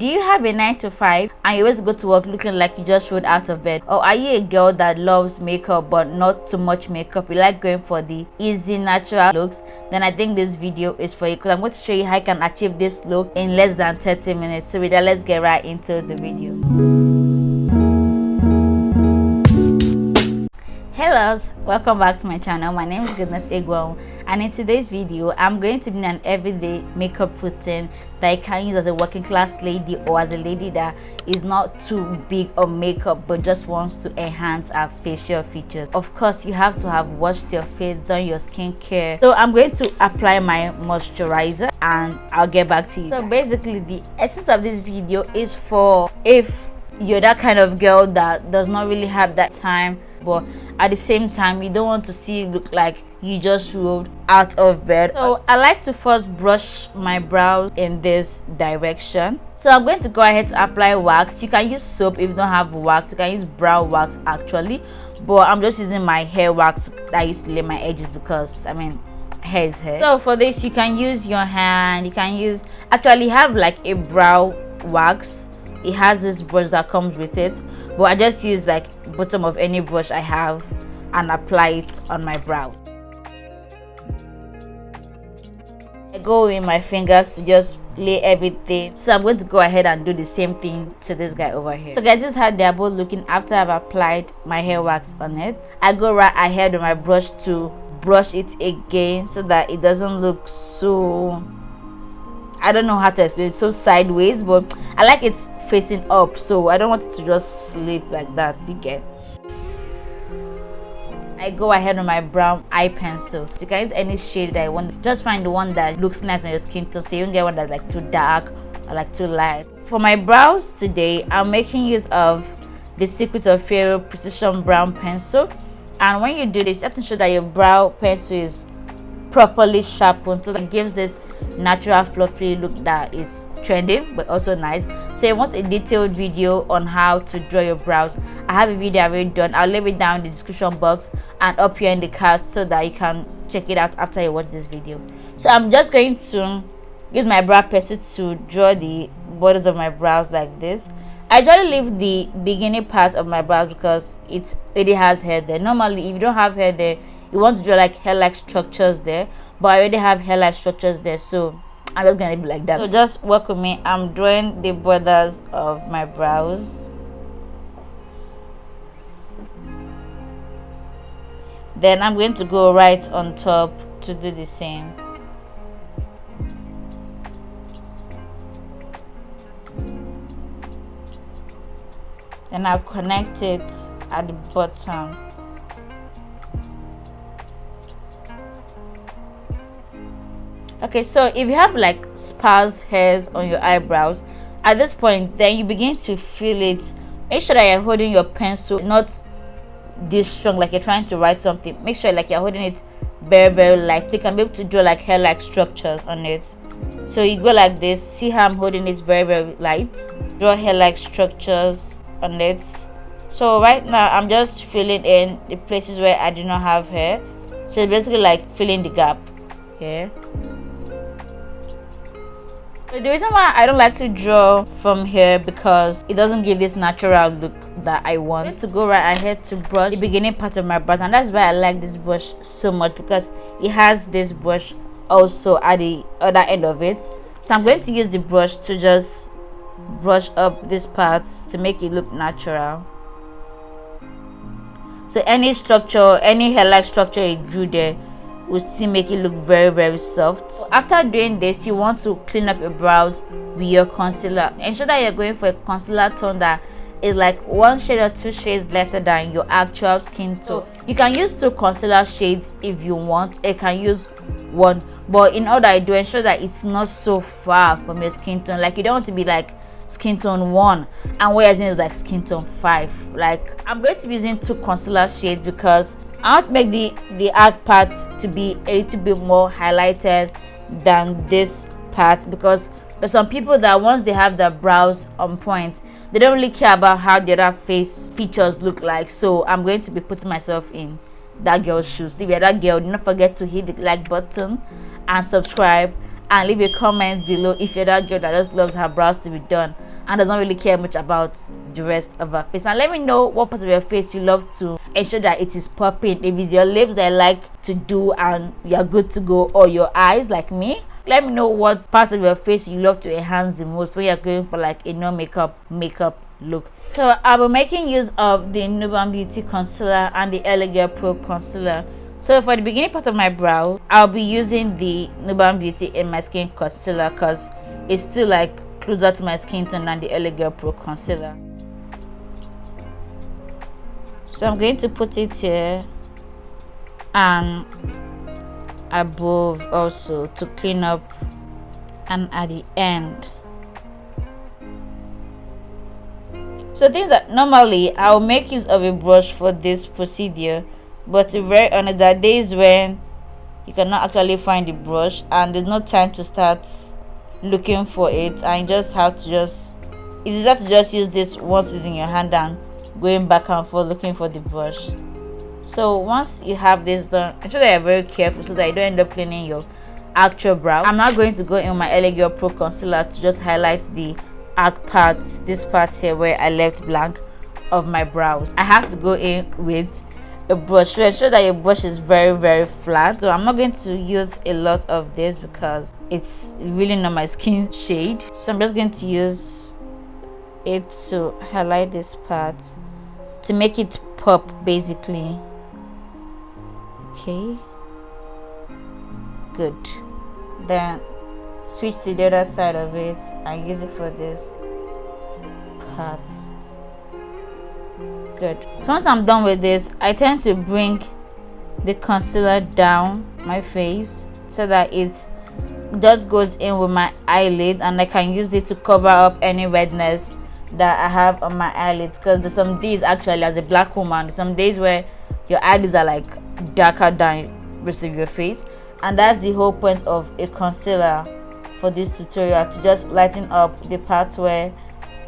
Do you have a 9 to 5 and you always go to work looking like you just rolled out of bed? Or are you a girl that loves makeup but not too much makeup? You like going for the easy natural looks? Then I think this video is for you, because I'm going to show you how you can achieve this look in less than 30 minutes. So with that, let's get right into the video. Hello, welcome back to my channel. My name is Goodness Egwell, and in today's video I'm going to be an everyday makeup routine that you can use as a working class lady or as a lady that is not too big on makeup but just wants to enhance her facial features. Of course, you have to have washed your face, done your skincare. So I'm going to apply my moisturizer and I'll get back to you. So basically the essence of this video is for if you're that kind of girl that does not really have that time, but at the same time you don't want to still look like you just rolled out of bed. So I like to first brush my brows in this direction. So I'm going to go ahead to apply wax. You can use soap if you don't have wax. You can use brow wax actually, but I'm just using my hair wax that I used to lay my edges because I mean hair is hair. So for this you can use your hand. You can use, actually have like a brow wax. It has this brush that comes with it, but I just use like bottom of any brush I have and apply it on my brow. I go in my fingers to just lay everything. So I'm going to go ahead and do the same thing to this guy over here. So guys, this is how they're both looking after I've applied my hair wax on it. I go right ahead with my brush to brush it again so that it doesn't look so, I don't know how to explain it, so sideways, but I like it facing up, so I don't want it to just slip like that. You get? I go ahead with my brown eye pencil. So you can use any shade that you want. Just find the one that looks nice on your skin tone, so you don't get one that's like too dark or like too light. For my brows today, I'm making use of the Secret of Pharaoh Precision Brown Pencil. And when you do this, you have to ensure that your brow pencil is properly sharpened so that it gives this natural fluffy look that is trending but also nice. So you want a detailed video on how to draw your brows, I have a video already done. I'll leave it down in the description box and up here in the card so that you can check it out after you watch this video. So I'm just going to use my brow pencil to draw the borders of my brows like this. I try to leave the beginning part of my brows because it already has hair there. Normally if you don't have hair there, you want to draw like hair-like structures there, but I already have hair-like structures there, so I'm just gonna be like that. So just work with me. I'm drawing the borders of my brows. Then I'm going to go right on top to do the same. Then I'll connect it at the bottom. Okay, so if you have like sparse hairs on your eyebrows at this point, then you begin to feel it. Make sure that you're holding your pencil not this strong like you're trying to write something. Make sure like you're holding it very, very light. You can be able to draw like hair-like structures on it. So you go like this. See how I'm holding it very, very light. Draw hair-like structures on it. So right now I'm just filling in the places where I do not have hair. So it's basically like filling the gap here. So the reason why I don't like to draw from here because it doesn't give this natural look that I want. I'm going to go right ahead to brush the beginning part of my brow, and that's why I like this brush so much, because it has this brush also at the other end of it. So I'm going to use the brush to just brush up this part to make it look natural. So any structure, any hair-like structure you drew there will still make it look very, very soft. After doing this, you want to clean up your brows with your concealer. Ensure that you're going for a concealer tone that is like 1 shade or 2 shades lighter than your actual skin tone. You can use 2 concealer shades if you want. You can use 1, but in order to ensure that it's not so far from your skin tone. Like you don't want to be like skin tone 1 and what you're using is like skin tone 5. Like I'm going to be using 2 concealer shades because I want to make the art part to be a little bit more highlighted than this part, because there's some people that once they have their brows on point, they don't really care about how the other face features look like. So I'm going to be putting myself in that girl's shoes. If you're that girl, do not forget to hit the like button and subscribe and leave a comment below if you're that girl that just loves her brows to be done. and does not really care much about the rest of her face. And let me know what part of your face you love to ensure that it is popping. If it's your lips that I like to do and you're good to go, or your eyes like me, let me know what parts of your face you love to enhance the most when you're going for like a no makeup look. So I'll be making use of the Nuban Beauty concealer and the Elegant Pro concealer. So for the beginning part of my brow, I'll be using the Nuban Beauty in my skin concealer because it's still like closer to my skin tone than the Elegant Pro concealer. So I'm going to put it here and above also to clean up, and at the end. So things that normally I'll make use of a brush for this procedure, but to be very honest, there are days when you cannot actually find the brush and there's no time to start looking for it, and you just have to it's easier to just use this once it's in your hand than going back and forth looking for the brush. So once you have this done, ensure that you're very careful so that you don't end up cleaning your actual brow. I'm not going to go in my Elegant Pro concealer to just highlight the arc parts, this part here where I left blank of my brows. I have to go in with a brush. So ensure that your brush is very, very flat. So I'm not going to use a lot of this because it's really not my skin shade. So I'm just going to use it to highlight this part to make it pop basically. Okay, good. Then switch to the other side of it and use it for this part. Good. So once I'm done with this, I tend to bring the concealer down my face so that it just goes in with my eyelid, and I can use it to cover up any redness that I have on my eyelids, because there's some days actually as a black woman, some days where your eyelids are like darker than the rest of your face, and that's the whole point of a concealer for this tutorial, to just lighten up the parts where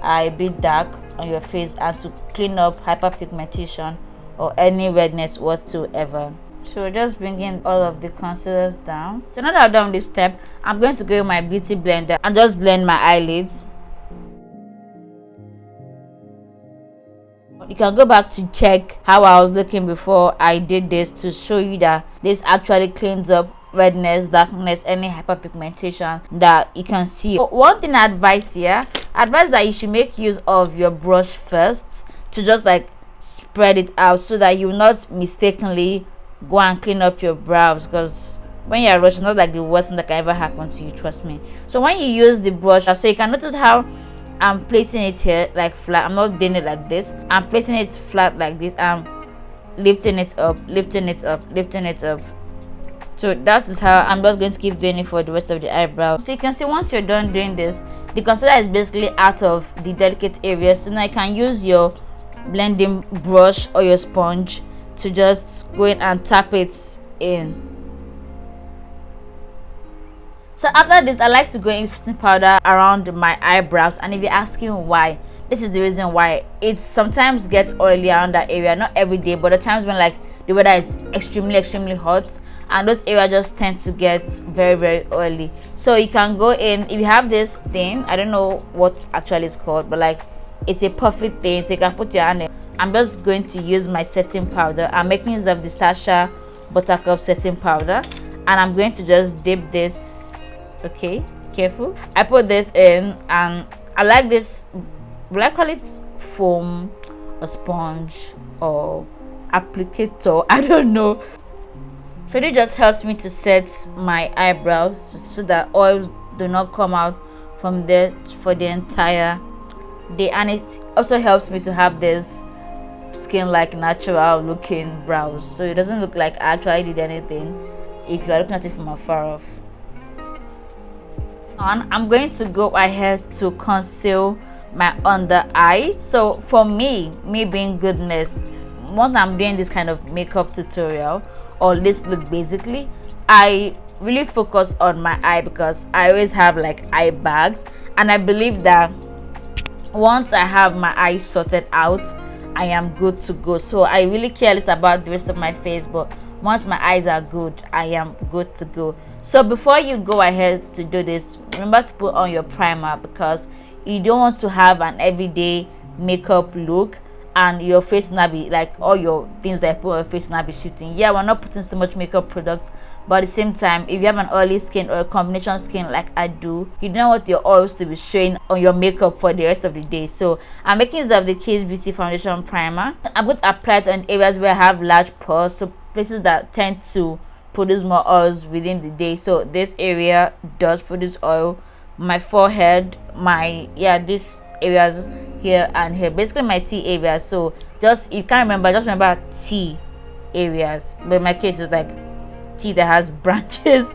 are a bit dark on your face and to clean up hyperpigmentation or any redness whatsoever. So just bringing all of the concealers down. So now that I've done this step, I'm going to go with my beauty blender and just blend my eyelids. You can go back to check how I was looking before I did this to show you that this actually cleans up redness, darkness, any hyperpigmentation that you can see. But one thing I advise that you should make use of your brush first to just like spread it out so that you will not mistakenly go and clean up your brows, because when you're rushing, it's not like the worst thing that can ever happen to you, trust me. So when you use the brush, so you can notice how I'm placing it here like flat. I'm not doing it like this. I'm placing it flat like this. I'm lifting it up, lifting it up, lifting it up. So that is how I'm just going to keep doing it for the rest of the eyebrow. So you can see once you're done doing this, the concealer is basically out of the delicate areas. So now you can use your blending brush or your sponge to just go in and tap it in. So after this, I like to go in with setting powder around my eyebrows, and if you're asking why, this is the reason why. It sometimes gets oily around that area, not every day, but the times when like the weather is extremely hot, and those areas just tend to get very oily. So you can go in, if you have this thing, I don't know what actually it's called, but like it's a puffy thing, so you can put your hand in. I'm just going to use my setting powder. I'm making use of the Stasha Buttercup setting powder, and I'm going to just dip this. Okay, careful. I put this in, and I like this, will I call it foam or sponge or applicator, I don't know. So it just helps me to set my eyebrows so that oils do not come out from there for the entire day, and it also helps me to have this skin like natural looking brows, so it doesn't look like I actually did anything if you are looking at it from afar off. I'm going to go ahead to conceal my under eye. So for me being goodness, once I'm doing this kind of makeup tutorial or this look, basically I really focus on my eye because I always have like eye bags, and I believe that once I have my eyes sorted out, I am good to go. So I really care less about the rest of my face, but once my eyes are good, I am good to go. So before you go ahead to do this, remember to put on your primer, because you don't want to have an everyday makeup look and your face not be like all your things that I put on your face not be shifting. Yeah, we're not putting so much makeup products, but at the same time, if you have an oily skin or a combination skin like I do, you don't want your oils to be showing on your makeup for the rest of the day. So I'm making use of the Case Beauty Foundation Primer. I'm going to apply it on areas where I have large pores, so places that tend to produce more oils within the day. So this area does produce oil. My forehead, my these areas here and here, basically my T areas. So just, you can't remember, just remember T areas, but in my case it's like T that has branches.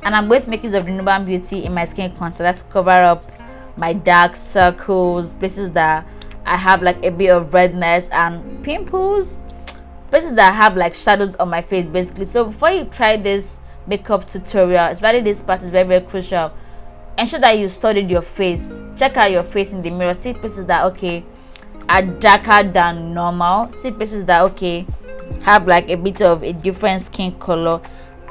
And I'm going to make use of the Nuban Beauty in my skin concealer to cover up my dark circles, places that I have like a bit of redness and pimples, places that have like shadows on my face basically. So before you try this makeup tutorial, especially this part is very, very crucial. Ensure that you studied your face. Check out your face in the mirror. See places that okay are darker than normal. See places that okay have like a bit of a different skin color.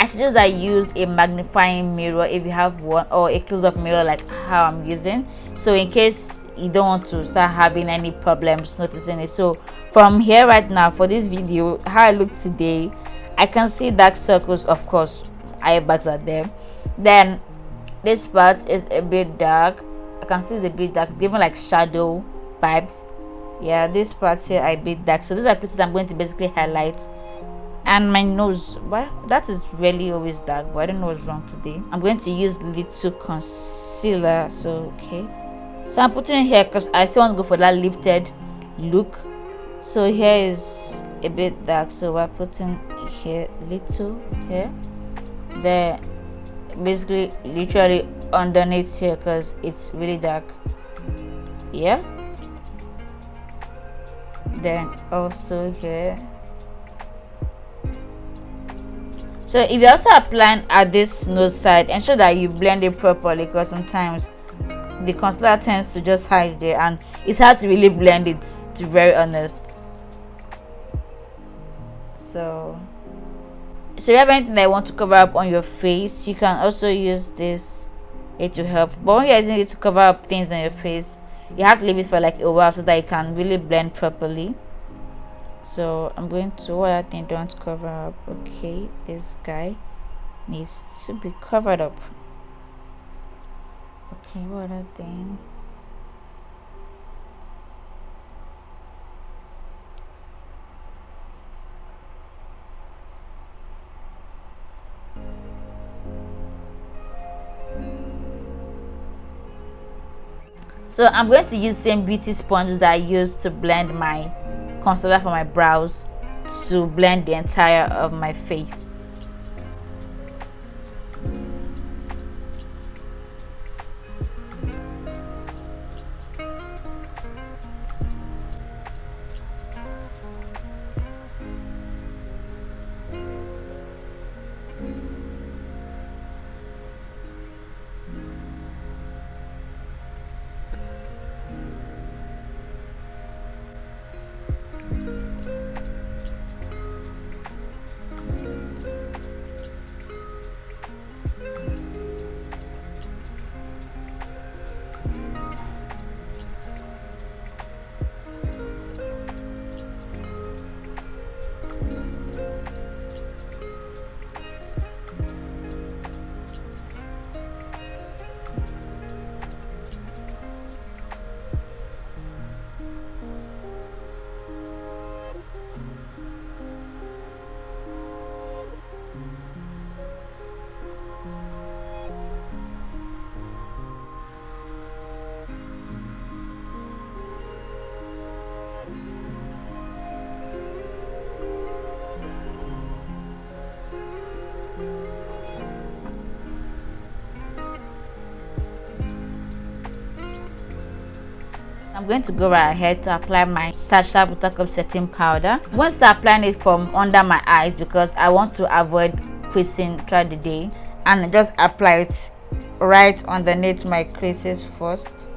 I suggest that you use a magnifying mirror if you have one, or a close-up mirror like how I'm using, so in case you don't want to start having any problems noticing it. So from here right now for this video, how I look today, I can see dark circles, of course eye bags are there, then this part is a bit dark, I can see it's a bit dark, it's giving like shadow vibes. Yeah, this part here are a bit dark, so these are places I'm going to basically highlight. And my nose, well, that is really always dark, but I don't know what's wrong today. I'm going to use little concealer. So okay, so I'm putting it here because I still want to go for that lifted look. So here is a bit dark, so we're putting here little here, there, basically literally underneath here because it's really dark. Yeah, then also here. So if you're also applying at this nose side, ensure that you blend it properly, because sometimes the concealer tends to just hide there and it's hard to really blend it, to be very honest. So if you have anything that you want to cover up on your face, you can also use this it to help. But when you're using it to cover up things on your face, you have to leave it for like a while so that it can really blend properly. So I'm going to, what I think don't cover up. Okay, this guy needs to be covered up. Okay, what other thing? So I'm going to use same beauty sponges that I used to blend my concealer for my brows to blend the entire of my face. I'm going to go right ahead to apply my Sacha Buttercup setting powder. I'm going to start applying it from under my eyes because I want to avoid creasing throughout the day, and just apply it right underneath my creases first.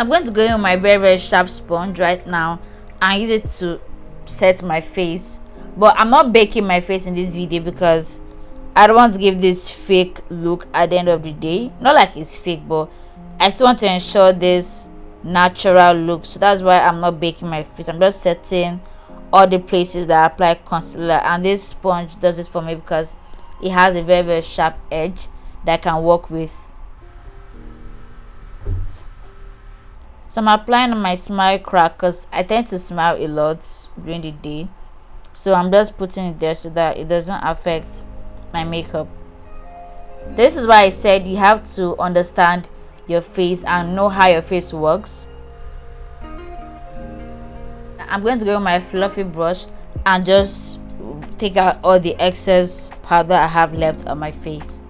I'm going to go in with my very sharp sponge right now and use it to set my face. But I'm not baking my face in this video because I don't want to give this fake look at the end of the day. Not like it's fake, but I still want to ensure this natural look. So that's why I'm not baking my face. I'm just setting all the places that I apply concealer, and this sponge does it for me because it has a very sharp edge that I can work with. So I'm applying on my smile crack because I tend to smile a lot during the day. So I'm just putting it there so that it doesn't affect my makeup. This is why I said you have to understand your face and know how your face works. I'm going to go with my fluffy brush and just take out all the excess powder I have left on my face.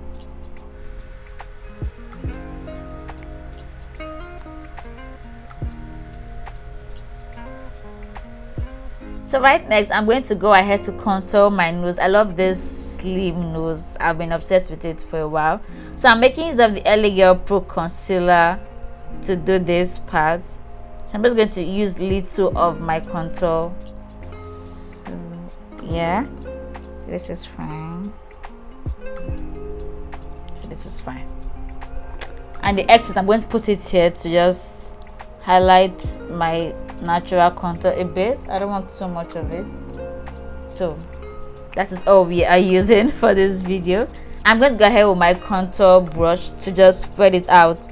So right next, I'm going to go ahead to contour my nose. I love this slim nose. I've been obsessed with it for a while. So I'm making use of the LA Girl Pro Concealer to do this part. So I'm just going to use little of my contour. So yeah, so this is fine. So this is fine. And the excess, I'm going to put it here to just highlight my natural contour a bit. I don't want too much of it. So that is all we are using for this video. I'm going to go ahead with my contour brush to just spread it out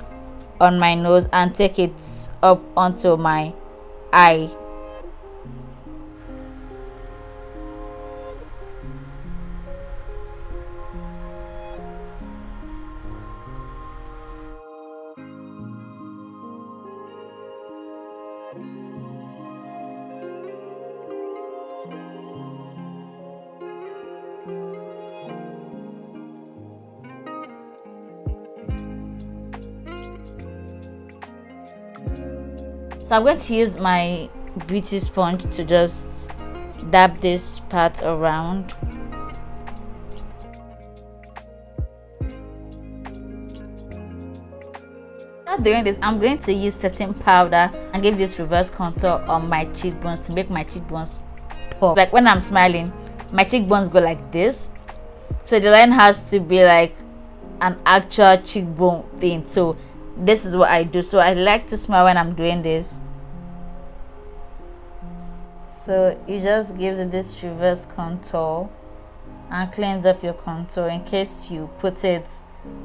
on my nose and take it up onto my eye. So I'm going to use my beauty sponge to just dab this part around. After doing this, I'm going to use setting powder and give this reverse contour on my cheekbones to make my cheekbones pop. Like when I'm smiling, my cheekbones go like this. So the line has to be like an actual cheekbone thing. So this is what I do. So I like to smile when I'm doing this. So it just gives it this reverse contour and cleans up your contour in case you put it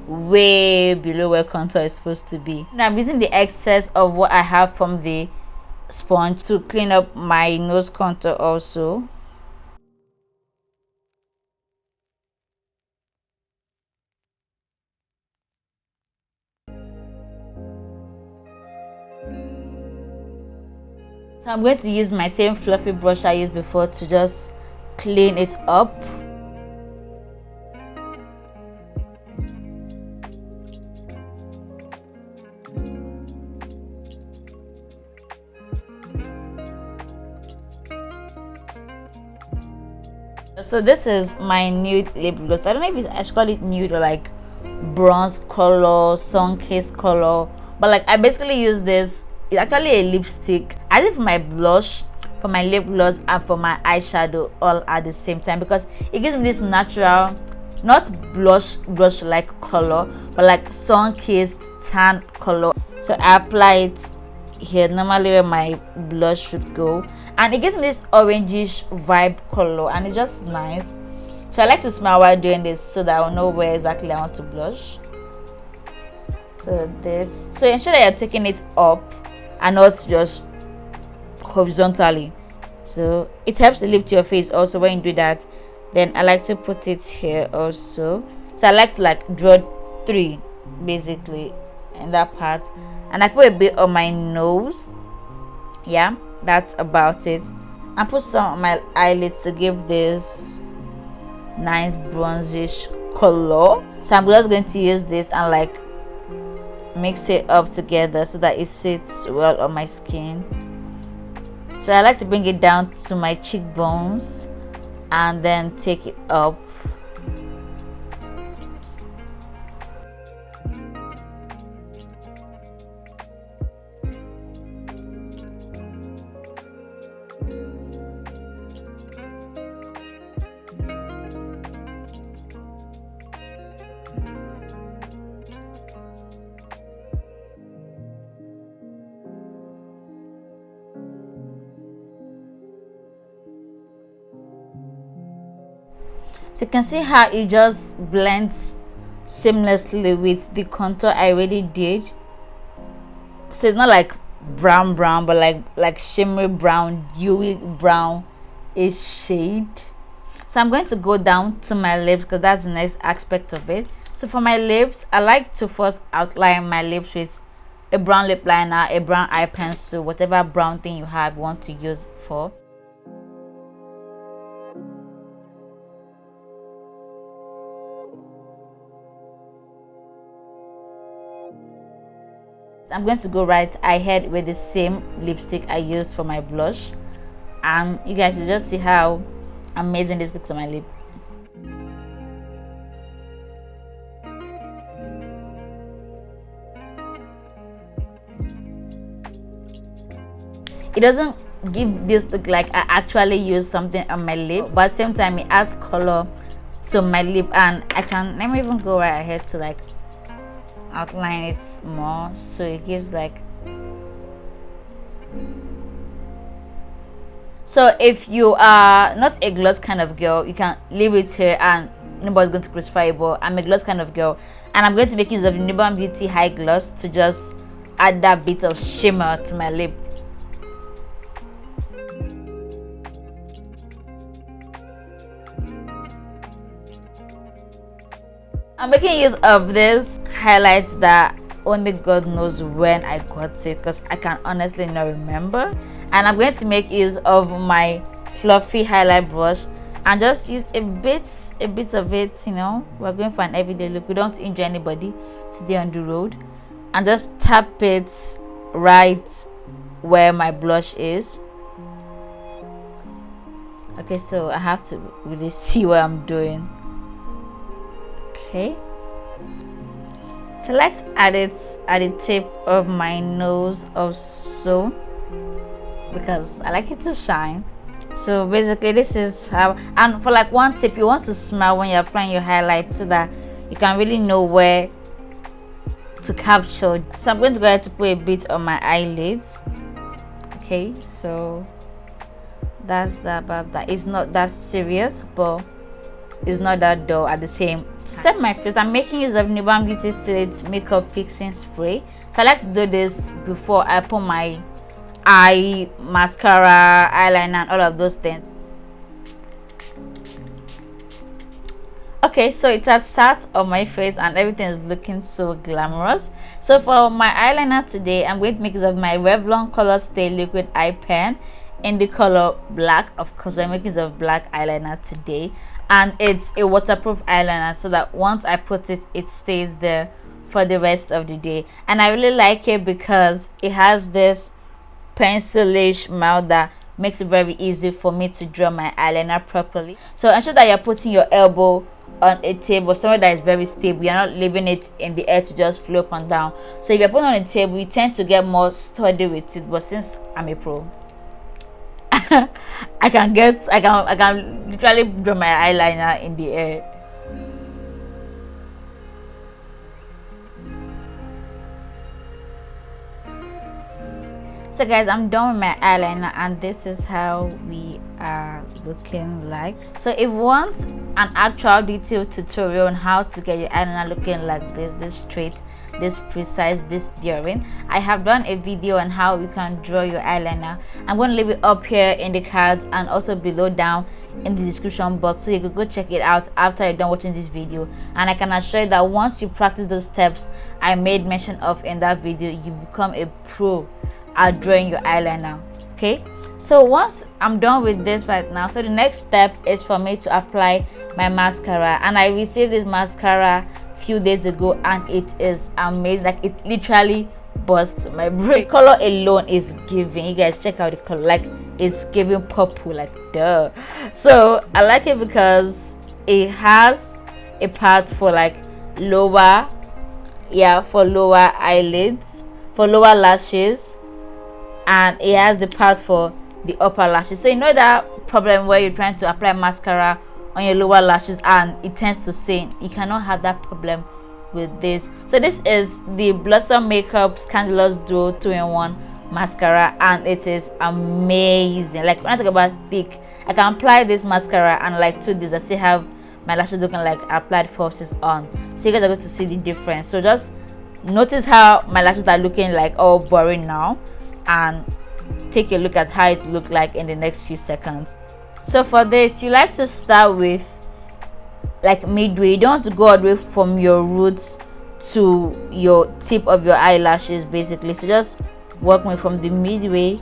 way below where contour is supposed to be. Now I'm using the excess of what I have from the sponge to clean up my nose contour also. So I'm going to use my same fluffy brush I used before to just clean it up. So this is my nude lip gloss. I don't know if I should call it nude or like bronze color, sun-kissed color, but like I basically use this. It's actually a lipstick. I did for my blush, for my lip gloss, and for my eyeshadow all at the same time because it gives me this natural, not blush like color, but like sun-kissed tan color. So I apply it here normally where my blush should go, and it gives me this orangish vibe color, and it's just nice. So I like to smile while doing this so that I'll know where exactly I want to blush. So ensure that you're taking it up and not just horizontally. So it helps to lift your face also when you do that. Then I like to put it here also. So I like to like draw 3 basically in that part, and I put a bit on my nose. Yeah, that's about it. I put some on my eyelids to give this nice bronzish color. So I'm just going to use this and like mix it up together so that it sits well on my skin. So I like to bring it down to my cheekbones and then take it up. So you can see how it just blends seamlessly with the contour I already did. So it's not like brown but like shimmery brown, dewy brown is shade. So I'm going to go down to my lips because that's the next aspect of it. So for my lips, I like to first outline my lips with a brown lip liner, a brown eye pencil, whatever brown thing you have you want to use for. So I'm going to go right ahead with the same lipstick I used for my blush, and you guys should just see how amazing this looks on my lip. It doesn't give this look like I actually use something on my lip, but at the same time it adds color to my lip, and let me even go right ahead to like outline it more so it gives like. So if you are not a gloss kind of girl, you can leave it here and nobody's going to crucify you, but I'm a gloss kind of girl and I'm going to make use of the Newborn Beauty High Gloss to just add that bit of shimmer to my lip. I'm making use of this highlights that only God knows when I got it because I can honestly not remember, and I'm going to make use of my fluffy highlight brush and just use a bit of it. You know, we're going for an everyday look, we don't want to injure anybody today on the road, and just tap it right where my blush is. Okay, so I have to really see what I'm doing. Okay, so let's add it at the tip of my nose also because I like it to shine. So basically this is how, and for like one tip, you want to smile when you're applying your highlight so that you can really know where to capture. So I'm going to go ahead to put a bit on my eyelids. Okay, so that's that, but that is not that serious, but it's not that dull at the same time. To set my face, I'm making use of Newborn Beauty Silhouette Makeup Fixing Spray. So I like to do this before I put my eye mascara, eyeliner, and all of those things. Okay, so it has sat on my face and everything is looking so glamorous. So for my eyeliner today, I'm going to make use of my Revlon Color Stay Liquid Eye Pen in the color black. Of course, I'm making use of black eyeliner today, and it's a waterproof eyeliner so that once I put it, it stays there for the rest of the day. And I really like it because it has this pencilish mouth that makes it very easy for me to draw my eyeliner properly. So ensure that you're putting your elbow on a table, somewhere that is very stable. You're not leaving it in the air to just flow up and down. So if you're putting on a table, you tend to get more sturdy with it, but since I'm a pro, I can literally draw my eyeliner in the air. So guys, I'm done with my eyeliner and this is how we are looking like. So if you want an actual detailed tutorial on how to get your eyeliner looking like this straight, this precise, this daring, I have done a video on how you can draw your eyeliner. I'm going to leave it up here in the cards and also below down in the description box, so you can go check it out after you're done watching this video. And I can assure you that once you practice those steps I made mention of in that video, you become a pro at drawing your eyeliner. Okay, so once I'm done with this right now, so the next step is for me to apply my mascara, and I received this mascara few days ago and it is amazing. Like, it literally burst my brain. Color alone is giving. You guys check out the color, like it's giving purple, like duh. So I like it because it has a part for like lower, for lower eyelids, for lower lashes, and it has the part for the upper lashes. So you know that problem where you're trying to apply mascara on your lower lashes and it tends to stain? You cannot have that problem with this. So this is the Blossom Makeup Scandalous Duo 2-in-1 mascara, and it is amazing. Like, when I talk about thick, I can apply this mascara and like 2 days I still have my lashes looking like I applied falsies on. So you guys are going to see the difference. So just notice how my lashes are looking like all boring now, and take a look at how it look like in the next few seconds. So for this, you like to start with like midway. You don't want to go all the way from your roots to your tip of your eyelashes basically. So just work me from the midway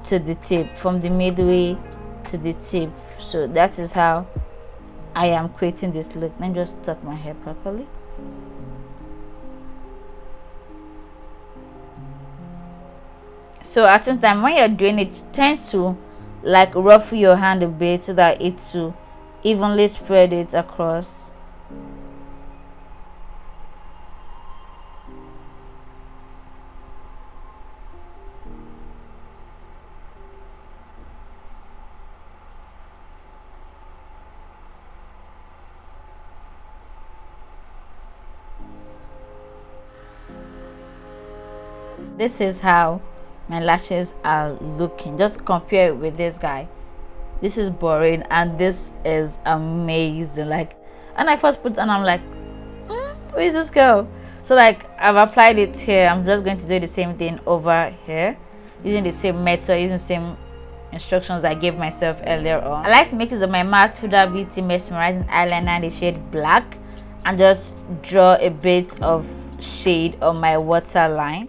to the tip, from the midway to the tip. So that is how I am creating this look. Let me just tuck my hair properly. So at the time when you're doing it, tend to like ruffle your hand a bit so that it to evenly spread it across. This is how my lashes are looking. Just compare it with this guy. This is boring and this is amazing. Like, and I first put it on, I'm like, where is this girl? So like I've applied it here. I'm just going to do the same thing over here, using the same method, using the same instructions I gave myself earlier on. I like to make use of my matte Huda Beauty mesmerizing eyeliner in the shade black and just draw a bit of shade on my waterline.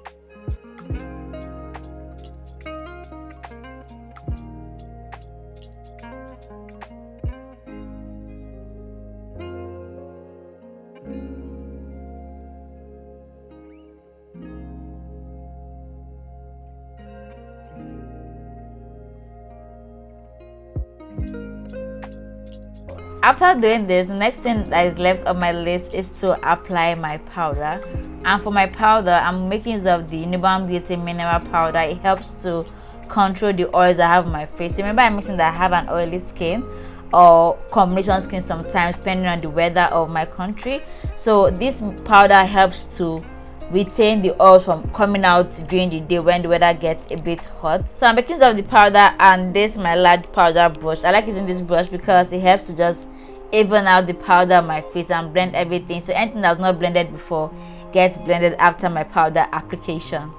After doing this, the next thing that is left on my list is to apply my powder. And for my powder, I'm making use of the Nuban Beauty mineral powder. It helps to control the oils I have on my face. Remember I mentioned that I have an oily skin or combination skin sometimes depending on the weather of my country. So this powder helps to retain the oils from coming out during the day when the weather gets a bit hot. So I'm making use of the powder and this my large powder brush. I like using this brush because it helps to just even out the powder on my face and blend everything, so anything that was not blended before gets blended after my powder application.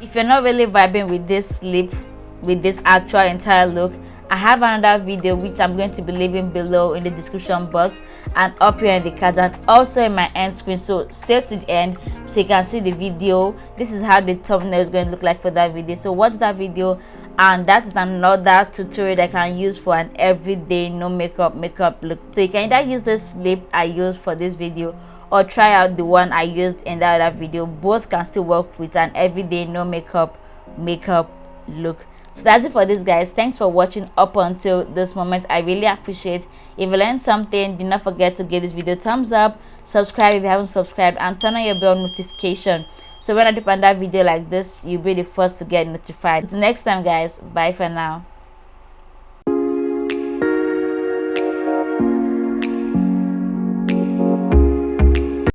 If you're not really vibing with this lip, with this actual entire look, I have another video which I'm going to be leaving below in the description box and up here in the cards and also in my end screen. So stay to the end so you can see the video. This is how the thumbnail is going to look like for that video. So watch that video, and that is another tutorial that I can use for an everyday no makeup look. So you can either use this lip I used for this video or try out the one I used in that other video. Both can still work with an everyday no makeup look. So that's it for this, guys. Thanks for watching up until this moment. I really appreciate. If you learned something, do not forget to give this video a thumbs up, subscribe if you haven't subscribed, and turn on your bell notification so when I do another video like this, you'll be the first to get notified. Until next time, guys, bye for now.